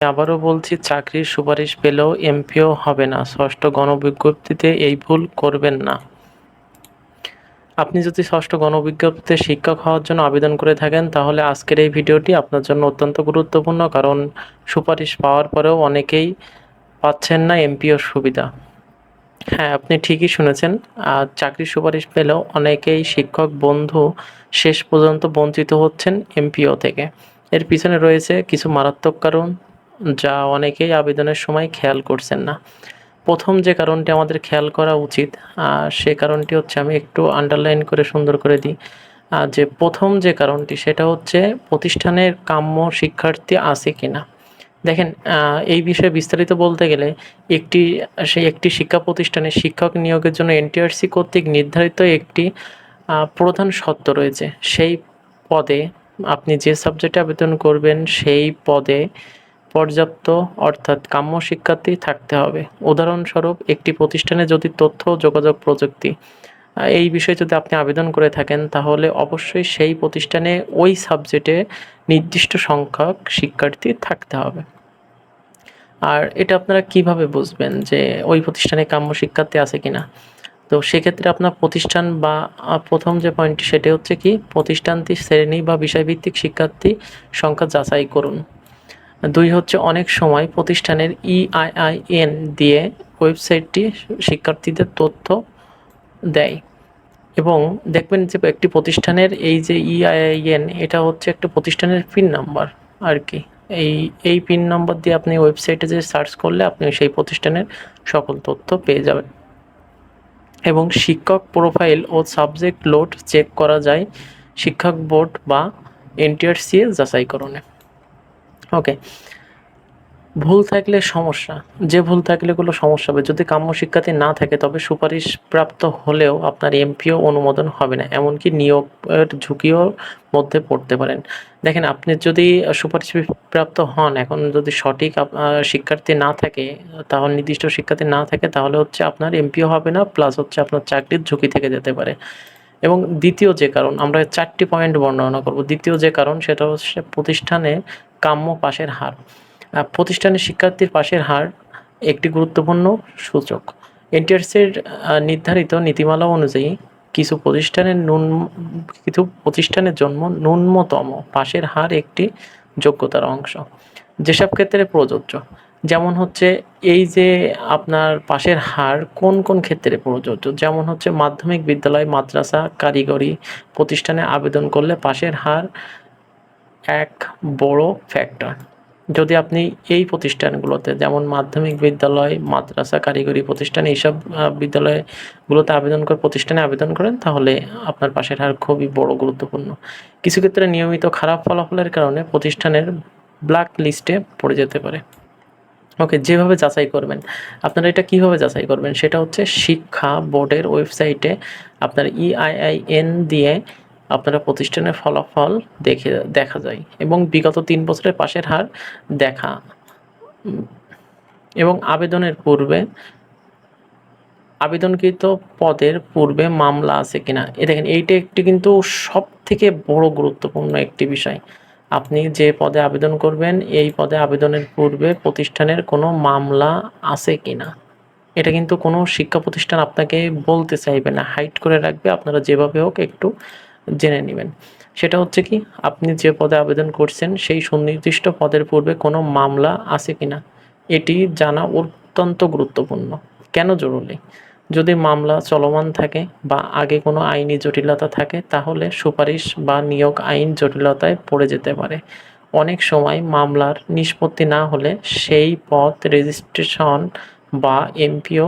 আবারও বলছি, চাকরির সুপারিশ পেলেও এমপিও হবে না। ষষ্ঠ গণবিজ্ঞপ্তিতে এই ভুল করবেন না। আপনি যদি ষষ্ঠ গণবিজ্ঞপ্তিতে শিক্ষক হওয়ার জন্য আবেদন করে থাকেন, তাহলে আজকের এই ভিডিওটি আপনার জন্য অত্যন্ত গুরুত্বপূর্ণ, কারণ সুপারিশ পাওয়ার পরেও অনেকেই পাচ্ছেন না এমপিওর সুবিধা। হ্যাঁ, আপনি ঠিকই শুনেছেন। চাকরির সুপারিশ পেলেও অনেকেই শিক্ষক বন্ধু শেষ পর্যন্ত বঞ্চিত হচ্ছেন এমপিও থেকে। এর পিছনে রয়েছে কিছু মারাত্মক কারণ, যা অনেকেই আবেদনের সময় খেয়াল করছেন না। প্রথম যে কারণটি আমাদের খেয়াল করা উচিত, সে কারণটি হচ্ছে, আমি একটু আন্ডারলাইন করে সুন্দর করে দিই। যে প্রথম যে কারণটি, সেটা হচ্ছে প্রতিষ্ঠানের কাম্য শিক্ষার্থী আছে কিনা। দেখেন, এই বিষয়ে বিস্তারিত বলতে গেলে একটি শিক্ষা প্রতিষ্ঠানে শিক্ষক নিয়োগের জন্য এনটিআরসি কর্তৃক নির্ধারিত একটি প্রধান শর্ত রয়েছে। সেই পদে আপনি যে সাবজেক্টে আবেদন করবেন, সেই পদে পর্যাপ্ত অর্থাৎ কাম্য শিক্ষার্থী থাকতে হবে। উদাহরণস্বরূপ, একটি প্রতিষ্ঠানে যদি তথ্য ও যোগাযোগ প্রযুক্তি এই বিষয়ে যদি আপনি আবেদন করে থাকেন, তাহলে অবশ্যই সেই প্রতিষ্ঠানে ওই সাবজেক্টে নির্দিষ্ট সংখ্যক শিক্ষার্থী থাকতে হবে। আর এটা আপনারা কিভাবে বুঝবেন যে ওই প্রতিষ্ঠানে কাম্য শিক্ষার্থী আছে কিনা? তো সেক্ষেত্রে আপনার প্রতিষ্ঠান বা প্রথম যে পয়েন্টটি, সেটা হচ্ছে কি, প্রতিষ্ঠানটি শ্রেণী বা বিষয়ভিত্তিক শিক্ষার্থী সংখ্যা যাচাই করুন। 2 হচ্ছে, অনেক সময় প্রতিষ্ঠানের EIN দিয়ে ওয়েবসাইটটি শিক্ষার্থীদের তথ্য দেয়, এবং দেখবেন যে একটি প্রতিষ্ঠানের এই যে EIN, এটা হচ্ছে একটা প্রতিষ্ঠানের পিন নাম্বার আর কি। এই পিন নাম্বার দিয়ে আপনি ওয়েবসাইটে যে সার্চ করলে আপনি সেই প্রতিষ্ঠানের সকল তথ্য পেয়ে যাবেন। এবং শিক্ষক প্রোফাইল ও সাবজেক্ট লোড চেক করা যায় শিক্ষক বোর্ড বা এনটিআরসি যাচাইকরণে। ওকে, ভুল থাকলে সমস্যা, যে ভুল থাকলে এগুলো সমস্যা হবে। যদি কাম্য শিক্ষার্থী না থাকে, তবে সুপারিশ প্রাপ্ত হলেও আপনার এমপিও অনুমোদন হবে না, এমনকি নিয়োগের ঝুঁকিও মধ্যে পড়তে পারেন। দেখেন, আপনি যদি সুপারিশ প্রাপ্ত হন, এখন যদি সঠিক শিক্ষার্থী না থাকে, তাহলে নির্দিষ্ট শিক্ষার্থী না থাকে, তাহলে হচ্ছে আপনার এমপিও হবে না, প্লাস হচ্ছে আপনার চাকরির ঝুঁকি থেকে যেতে পারে। এবং দ্বিতীয় যে কারণ, আমরা 4টি পয়েন্ট বর্ণনা করব। দ্বিতীয় যে কারণ, সেটা হচ্ছে প্রতিষ্ঠানে কাম্য পাশের হার। প্রতিষ্ঠানের শিক্ষার্থীর পাশের হার একটি গুরুত্বপূর্ণ সূচক। এনটিআরসির নির্ধারিত নীতিমালা অনুযায়ী কিছু প্রতিষ্ঠানের জন্য ন্যূনতম পাশের হার একটি যোগ্যতার অংশ, যেসব ক্ষেত্রে প্রযোজ্য। যেমন হচ্ছে, এই যে আপনার পাশের হার কোন কোন ক্ষেত্রে প্রযোজ্য, যেমন হচ্ছে মাধ্যমিক বিদ্যালয়, মাদ্রাসা, কারিগরি প্রতিষ্ঠানে আবেদন করলে পাশের হার এক বড় ফ্যাক্টর। যদি আপনি এই প্রতিষ্ঠানগুলোতে, যেমন মাধ্যমিক বিদ্যালয়, মাদ্রাসা, কারিগরি প্রতিষ্ঠান, এইসব বিদ্যালয়গুলোতে প্রতিষ্ঠানে আবেদন করেন, তাহলে আপনার পাশের হার খুবই বড় গুরুত্বপূর্ণ। কিছু ক্ষেত্রে নিয়মিত খারাপ ফলাফলের কারণে প্রতিষ্ঠানের ব্ল্যাক লিস্টে পড়ে যেতে পারে। ওকে, যেভাবে যাচাই করবেন, আপনারা এটা কিভাবে যাচাই করবেন, সেটা হচ্ছে শিক্ষা বোর্ডের ওয়েবসাইটে আপনার EIN দিয়ে আপনারা প্রতিষ্ঠানের ফলাফল দেখা যায়, এবং বিগত 3 বছরের পাশের হার দেখা, এবং আবেদনকৃত পদের পূর্বে মামলা আছে কিনা। দেখেন, এইটা একটি কিন্তু সবথেকে বড় গুরুত্বপূর্ণ একটি বিষয়। আপনি যে পদে আবেদন করবেন, এই পদে আবেদনের পূর্বে প্রতিষ্ঠানের কোনো মামলা আছে কিনা। এটা কিন্তু কোনো শিক্ষা প্রতিষ্ঠান আপনাকে বলতে চাইবে না, হাইড করে রাখবে। আপনারা যেভাবে হোক একটু জেনে নেবেন। সেটা হচ্ছে কি, আপনি যে পদে আবেদন করছেন, সেই সুনির্দিষ্ট পদের পূর্বে কোনো মামলা আছে কিনা, এটি জানা অত্যন্ত গুরুত্বপূর্ণ। কেন জরুরি? যদি মামলা চলমান থাকে বা আগে কোনো আইনি জটিলতা থাকে, তাহলে সুপারিশ বা নিয়োগ আইন জটিলতায় পড়ে যেতে পারে। অনেক সময় মামলার নিষ্পত্তি না হলে সেই পদ রেজিস্ট্রেশন বা এমপিও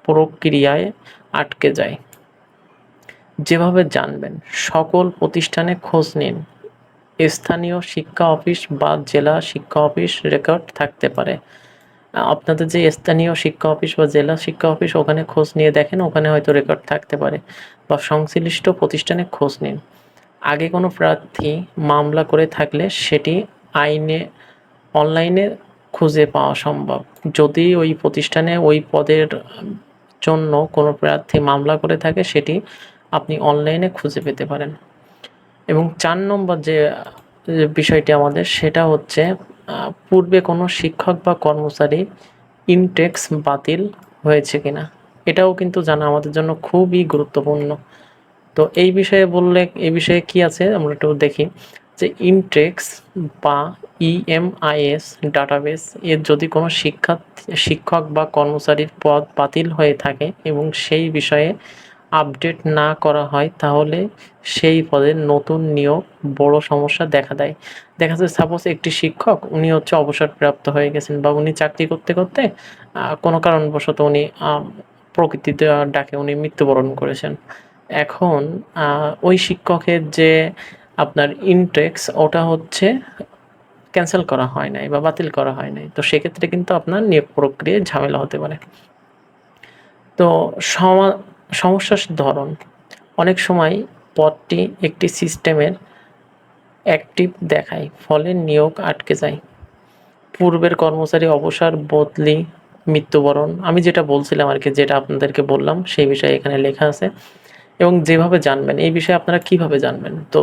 প্রক্রিয়ায় আটকে যায়। যেভাবে জানবেন, সকল প্রতিষ্ঠানে খোঁজ নিন। স্থানীয় শিক্ষা অফিস বা জেলা শিক্ষা অফিস রেকর্ড থাকতে পারে। আপনাদের যে স্থানীয় শিক্ষা অফিস বা জেলা শিক্ষা অফিস, ওখানে খোঁজ নিয়ে দেখেন, ওখানে হয়তো রেকর্ড থাকতে পারে। বা সংশ্লিষ্ট প্রতিষ্ঠানে খোঁজ নিন। আগে কোনো প্রার্থী মামলা করে থাকলে সেটি অনলাইনে খুঁজে পাওয়া সম্ভব। যদি ওই প্রতিষ্ঠানে ওই পদের জন্য কোনো প্রার্থী মামলা করে থাকে, সেটি আপনি অনলাইনে খুঁজে পেতে পারেন। এবং 4 নম্বর যে বিষয়টি আমাদের, সেটা হচ্ছে পূর্বে কোনো শিক্ষক বা কর্মচারী ইনটেক্স বাতিল হয়েছে কিনা, এটাও কিন্তু জানা আমাদের জন্য খুবই গুরুত্বপূর্ণ। তো এই বিষয়ে কি আছে আমরা একটু দেখি যে ইনটেক্স বা ইএমআইএস ডাটাবেস এর যদি কোনো শিক্ষক বা কর্মচারীর পদ বাতিল হয়ে থাকে এবং সেই বিষয়ে আপডেট না করা হয়, তাহলে সেই পদের নতুন নিয়োগ বড় সমস্যা দেখা দেয়। দেখা যায় সাপোজ একটি শিক্ষক উনি হচ্ছে অবসরপ্রাপ্ত হয়ে গেছেন বা উনি চাকরি করতে করতে কোনো কারণবশত উনি প্রকৃতিতে ডাকে উনি মৃত্যুবরণ করেছেন। এখন ওই শিক্ষকের যে আপনার ইনটেক্স ওটা হচ্ছে ক্যান্সেল করা হয় নাই বা বাতিল করা হয় নাই। তো সেক্ষেত্রে কিন্তু আপনার নিয়োগ প্রক্রিয়ায় ঝামেলা হতে পারে। তো সমস্যার ধরন, অনেক সময় পদটি একটি সিস্টেমের অ্যাক্টিভ দেখায়, ফলে নিয়োগ আটকে যায়। পূর্বের কর্মচারী অবসর, বদলি, মৃত্যুবরণ, আমি যেটা বলছিলাম আর কি, যেটা আপনাদেরকে বললাম সেই বিষয়ে এখানে লেখা আছে। এবং যেভাবে জানবেন এই বিষয়ে আপনারা কিভাবে জানবেন, তো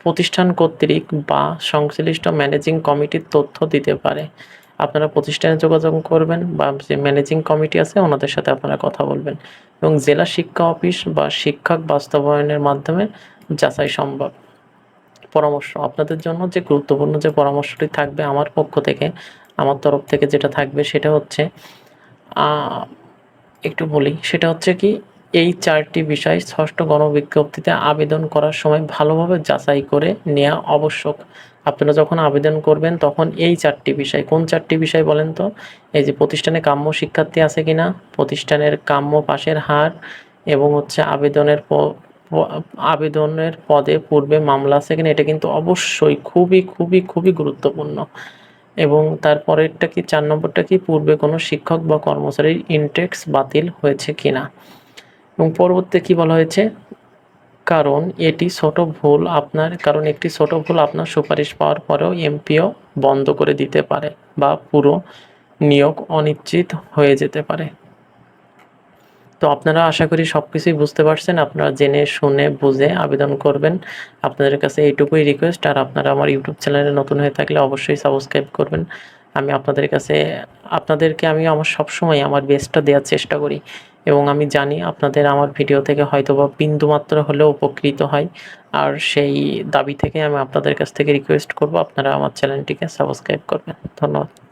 প্রতিষ্ঠান কর্তৃক বা সংশ্লিষ্ট ম্যানেজিং কমিটির তথ্য দিতে পারে। আপনারা প্রতিষ্ঠানে যোগাযোগ করবেন বা যে ম্যানেজিং কমিটি আছে ওনাদের সাথে আপনারা কথা বলবেন, এবং জেলা শিক্ষা অফিস বা শিক্ষক বাস্তবায়নের মাধ্যমে যাচাই সম্ভব। পরামর্শ, আপনাদের জন্য যে গুরুত্বপূর্ণ যে পরামর্শটি থাকবে আমার পক্ষ থেকে, আমার তরফ থেকে যেটা থাকবে সেটা হচ্ছে একটু বলি, সেটা হচ্ছে কি, এই 4টি বিষয় ষষ্ঠ গণবিজ্ঞপ্তিতে আবেদন করার সময় ভালোভাবে যাচাই করে নেওয়া আবশ্যক। আপনারা যখন আবেদন করবেন তখন এই 4টি বিষয়, কোন 4টি বিষয় বলেন তো? এই যে প্রতিষ্ঠানে কাম্য শিক্ষার্থী আছে কিনা, প্রতিষ্ঠানের কাম্য পাশের হার, এবং হচ্ছে আবেদনের পদে পূর্বে মামলা আছে কিনা, এটা কিন্তু অবশ্যই খুবই খুবই খুবই গুরুত্বপূর্ণ। এবং তারপরেরটা কি, 4 নম্বরটা কি, পূর্বে কোনো শিক্ষক বা কর্মচারীর ইনটেক্স বাতিল হয়েছে কিনা। এবং পরবর্তীতে কি বলা হয়েছে, কারণ একটি ছোট ভুল আপনার সুপারিশ পাওয়ার পরেও এমপিও বন্ধ করে দিতে পারে বা পুরো নিয়োগ অনিশ্চিত হয়ে যেতে পারে। তো আপনারা আশা করি সবকিছুই বুঝতে পারছেন। আপনারা জেনে শুনে বুঝে আবেদন করবেন। আপনাদের কাছে এইটুকুই রিকোয়েস্ট। আর আপনারা আমার ইউটিউব চ্যানেলে নতুন হয়ে থাকলে অবশ্যই সাবস্ক্রাইব করবেন। আমি আপনাদেরকে আমি আমার সবসময় আমার বেস্টটা দেওয়ার চেষ্টা করি, এবং আমি জানি আপনাদের আমার ভিডিও থেকে হয়তোবা বিন্দুমাত্র হলেও উপকৃত হয়। আর সেই দাবি থেকে আমি আপনাদের কাছ থেকে রিকোয়েস্ট করব আপনারা আমার চ্যানেলটিকে সাবস্ক্রাইব করবেন। ধন্যবাদ।